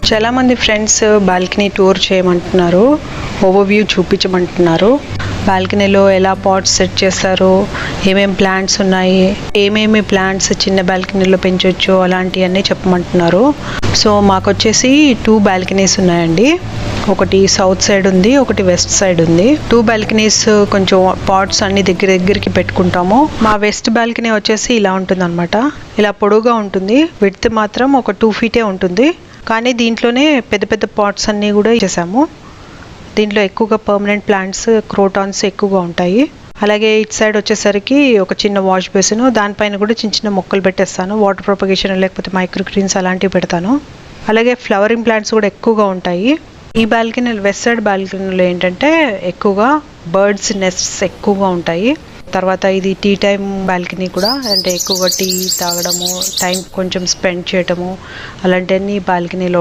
చాలా మంది friends balcony tour చేయమంటున్నారు, ఓవర్వ్యూ చూపించమంటున్నారు. బాల్కనీలో ఎలా పాట్స్ సెట్ చేస్తారు, ఏమేమి ప్లాంట్స్ ఉన్నాయి, ఏమేమి ప్లాంట్స్ చిన్న బాల్కనీలో పెంచవచ్చు అలాంటివన్నీ చెప్పమంటున్నారు. సో మాకు వచ్చేసి 2 బాల్కనీస్ ఉన్నాయండి. ఒకటి సౌత్ సైడ్ ఉంది, ఒకటి వెస్ట్ సైడ్ ఉంది. 2 బాల్కనీస్ కొంచెం పాట్స్ అన్ని దగ్గరికి పెట్టుకుంటాము. మా వెస్ట్ బాల్కనీ వచ్చేసి ఇలా ఉంటుంది అనమాట. ఇలా పొడవుగా ఉంటుంది, విడ్త్ మాత్రం ఒక 2 feet ఉంటుంది. కానీ దీంట్లోనే పెద్ద పెద్ద పాట్స్ అన్నీ కూడా ఇచ్చేసాము. దీంట్లో ఎక్కువగా పర్మనెంట్ ప్లాంట్స్, క్రోటాన్స్ ఎక్కువగా ఉంటాయి. అలాగే ఇటు సైడ్ వచ్చేసరికి ఒక చిన్న వాష్ బేసిన్, దానిపైన కూడా చిన్న చిన్న మొక్కలు పెట్టేస్తాను. వాటర్ ప్రొపగేషన్ లేకపోతే మైక్రో గ్రీన్స్ అలాంటివి పెడతాను. అలాగే ఫ్లవరింగ్ ప్లాంట్స్ కూడా ఎక్కువగా ఉంటాయి. ఈ బాల్కనీ వెస్ట్ సైడ్ బాల్కనీలో ఏంటంటే ఎక్కువగా బర్డ్స్ నెస్ట్స్ ఎక్కువగా ఉంటాయి. తర్వాత ఇది టీ టైం బాల్కనీ కూడా, అంటే ఎక్కువగా టీ తాగడము, టైం కొంచెం స్పెండ్ చేయడము అలాంటివన్నీ బాల్కనీలో